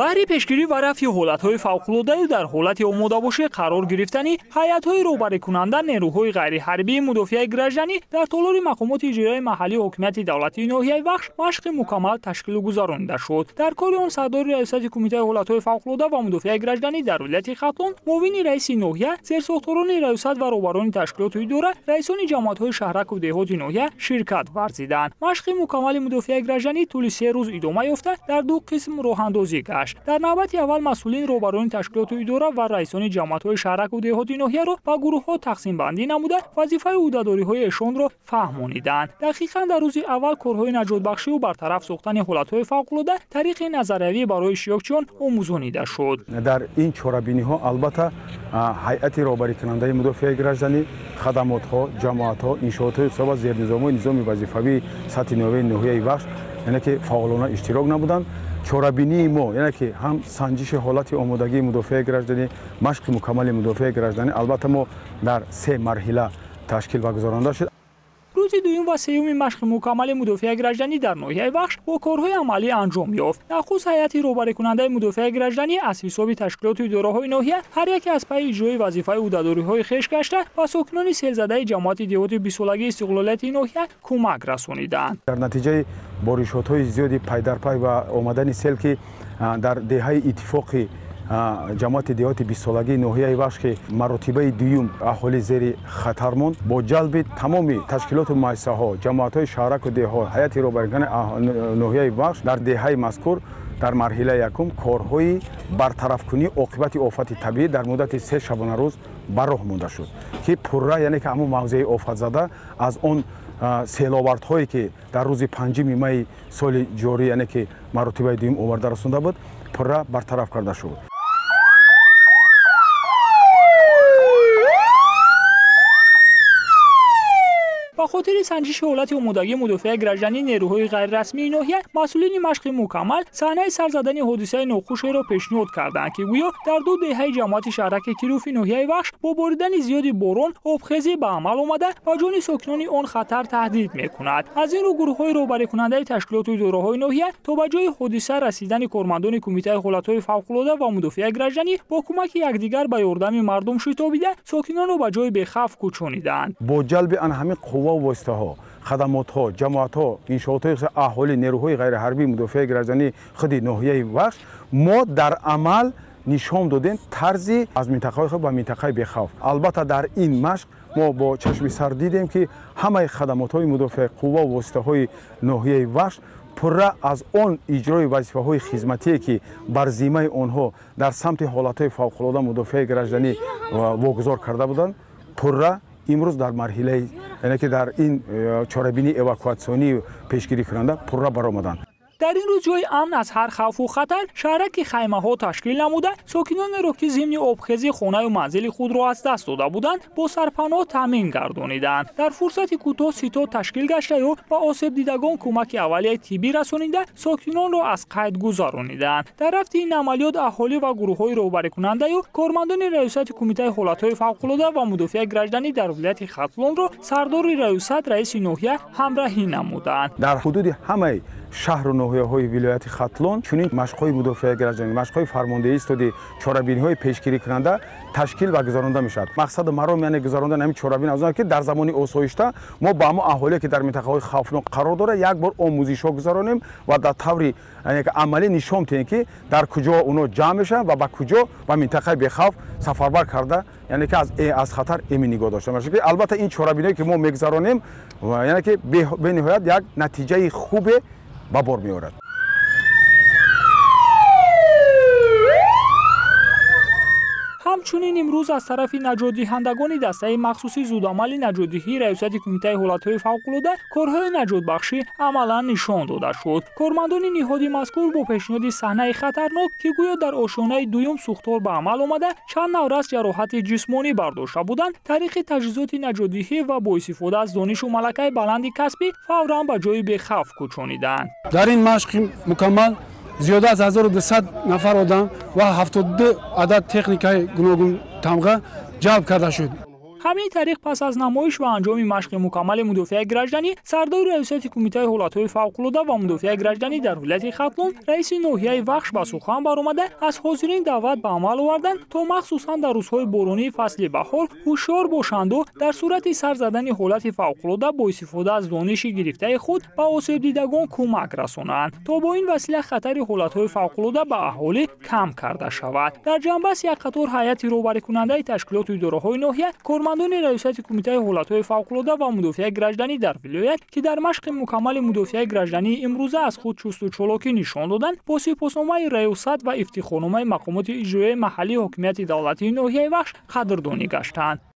баҳри пешгирӣ ва рафъи ҳолатҳои фавқулоддаю дар ҳолати омодабошӣ қарор гирифтани ҳайатҳои роҳбарикунанда нерӯҳои ғайриҳарбии мудофиаи гражданӣ дар толори мақомоти иҷроии маҳаллии ҳокимияти давлатии ноҳияи вахш машқи мукаммал ташкилу гузаронида шуд. Дар кори он сардори раисати кумитаи ҳолатҳои фавқулодда ва мудофиаи гражданӣ дар вилояти Хатлон, муовини раиси ноҳия, зерсохторони раисат ва роҳбарони ташкилоту идора, раисони ҷамоатҳои шаҳраку деҳоти ноҳия ширкат варзиданд. машқи мукаммали мудофиаи гражданӣ тӯли 3 рӯз идома ёфта дар 2 қисм роҳандозӣ гашт. дар навбати аввал масъулин роҳбарони ташкилоту идора ва раисони ҷамоатҳои шаҳраку деҳоти ноҳияро ба гурӯҳҳо тақсимбандӣ намуда вазифаи ӯҳдадориҳои эшонро фаҳмониданд. дақиқан дар рӯзи аввал корҳои наҷотбахшиву бартараф сохтани ҳолатҳои фавқулодда тариқи назариявӣ барои иштирокчиён омӯзонида шуд. дар ин чорабиниҳо албатта ҳайати роҳбарикунандаи мудофиаи гражданӣ, хадамотҳо, ҷамоатҳо, иншоотҳои ҳисоба зернизомҳои низоми вазифавии сатҳи наваи ноҳияи вахш яъне ки фаъолона иштирок намуданд. чорабинии мо яъне ки ҳам санҷиши ҳолати омодагии мудофиаи гражданӣ, машқи мукаммали мудофиаи гражданӣ албатта мо дар 3 марҳила ташкил ва гузаронида шуд. рӯзи дуюм ва сеюми машқи мукаммали мудофиаи гражданӣ дар ноҳияи вахш бо корҳои амалӣ анҷом ёфт. нахуст ҳайати роҳбарикунандаи мудофиаи гражданӣ аз ҳисоби ташкилоту идораҳои ноҳия ҳар яке аз пайи иҷрои вазифаи ӯҳдадориҳои хеш гашта ба сокинони селзадаи ҷамоати деҳоти бисолагии истиқлолияти ноҳия кӯмак расониданд. дар натиҷаи боришотҳои зиёди пайдарпай ва омадани сел ки дар деҳаи иттифоқи ҷамоати деҳоти бисолагии ноҳияи вахш ки маротибаи дуюм аҳоли зери хатар монд, бо ҷалби тамоми ташкилоту муассисаҳо, ҷамоатҳои шаҳраку деҳот, ҳайати роҳбарикунани ноҳияи вахш дар деҳаи мазкур дар марҳилаи якум корҳои бартарафкунии оқибати офати табиӣ дар муддати 3 шабонарӯз ба роҳ монда шуд ки пурра яъне ки ҳамон мавзеи офатзада аз он селовардҳое ки дар рӯзи 5 майи соли ҷорӣ яъне ки маротибаи дуюм оварда расонда буд, пурра бартараф карда шуд. ба хотири санҷиши ҳолати омодагии мудофиаи гражданӣ нерӯҳои ғайрирасмии ноҳия масъулини машқи мукаммал саҳнаи сар задани ҳодисаи нохушеро пешниҳод карданд ки гӯё дар 2 деҳаи ҷамоати шаҳраки Кируфи ноҳияи вахш бо боридани зиёди борон обхезӣ ба амал омада ба ҷони сокинони он хатар таҳдид мекунад. аз ин рӯ гурӯҳҳои роҳбарикунандаи ташкилоту идораҳои ноҳия то ба ҷои ҳодиса расидани кормандони кумитаи ҳолатҳои фавқулодда ва мудофиаи гражданӣ бо кӯмаки якдигар ба ёрдами мардум шитобида сокинонро ба ҷои бехавф кӯчониданд. бо ҷалби анҳамин қувва воситаҳо, хадамотҳо, ҷамоатҳо, иншоотҳои аҳолӣ, нерӯҳои ғайриҳарбии мудофиаи гражданӣ худи ноҳияи вахш мо дар амал нишон додем тарзи аз минтақаи хуб ба минтақаи бехавф. албатта дар ин машқ мо бо чашми сар дидем ки ҳамаи хадамотҳои мудофиаи қувва воситаҳои ноҳияи вахш пурра аз он иҷрои вазифаҳои хизматие ки бар зиммаи онҳо дар самти ҳолатҳои фавқулодда мудофиаи гражданӣ вогузор карда буданд, пурра имрӯз дар марҳилаи яъне ки дар ин чорабинии эвакуатсионии пешгирикунанда пурра баромаданд. дар ин рӯз ҷои амн аз ҳар хавфу хатар шаҳраки хаймаҳо ташкил намуда сокинонеро ки зимни обхезӣ хонаю манзили худро аз даст дода буданд бо сарпаноҳ таъмин гардониданд. дар фурсати кӯтоҳ ситод ташкил гаштаю ба осебдидагон кӯмаки аввалияи тиббӣ расонида сокинонро аз қайд гузарониданд. дар рафти ин амалиёт аҳолӣ ва гурӯҳҳои роҳбарикунандаю кормандони раисати кумитаи ҳолатҳои фавқулодда ва мудофиаи гражданӣ дар вилояти Хатлонро сардори раисат раиси ноҳия ҳамраҳӣ намуданд. дар ҳудуди ҳамаи шаҳру ноҳияҳои вилояти Хатлон чунин машқҳои мудофиаи гражданӣ, машқҳои фармондеҳии истоди чорабиниҳои пешгирикунанда ташкил ва гузаронда мешавад. мақсаду маром яъне гузарондани ҳамин чорабини аз он ки дар замони осоишта мо ба ҳамон аҳолие ки дар минтақаҳои хавфнок қарор дорад як бор омӯзишҳо гузаронем ва дар таври амалӣ нишон диҳем ки дар куҷо оно ҷамъ мешаванд ва ба куҷо ба минтақаи бехавф сафарбар карда яъне ки аз хатар эмин нигоҳ дошта мешавад. албатта ин чорабиниҳое ки мо мегузаронем яъне ки бениҳоят як натиҷаи хубе ба бор меорад. ҳамчунин имрӯз аз тарафи наҷотдиҳандагони дастаи махсуси зудамали наҷотдиҳии раисати кумитаи ҳолатҳои фавқулодда корҳои наҷотбахшӣ амалан нишон дода шуд. кормандони ниҳоди мазкур бо пешниҳоди саҳнаи хатарнок ки гӯё дар ошонаи дуюм сӯхтор ба амал омада чанд наврас ҷароҳати ҷисмонӣ бардошта буданд, тариқи таҷҳизоти наҷотдиҳӣ ва бо истифода аз донишу малакаи баланди касбӣ фавран ба ҷои бехавф кӯчониданд. дар ин машқи мукаммал зиёда аз 1200 нафар одам ва 72 адад техникаи гуногун тамға ҷалб карда шуд. ҳамин тариқ пас аз намоиш ва анҷоми машқи мукаммали мудофиаи гражданӣ сардори раисияти кумитаи ҳолатҳои фавқулода ва мудофиаи гражданӣ дар вилояти хатлон раиси ноҳияи вахш ба сухан баромада аз ҳозирин даъват ба амал оварданд то махсусан дар рӯзҳои боронии фасли баҳор ҳушёр бошанду дар сурати сар задани ҳолати фавқулода бо истифода аз дониши гирифтаи худ ба осебдидагон кӯмак расонанд то бо ин васила хатари ҳолатҳои фавқулода ба аҳолӣ кам карда шавад. дар ҷанбас як қатор ҳайати роҳбарикунандаи ташкилоту идораҳои ноҳия кормандони раисияти кумитаи ҳолатҳои фавқулода ва мудофиаи гражданӣ дар вилоят ки дар машқи мукаммали мудофиаи гражданӣ имрӯза аз худ чусту чолокӣ нишон доданд бо сипосномаи раёсат ва ифтихорномаи мақомоти иҷроияи маҳаллии ҳокимияти давлатии ноҳияи вахш қадрдонӣ гаштанд.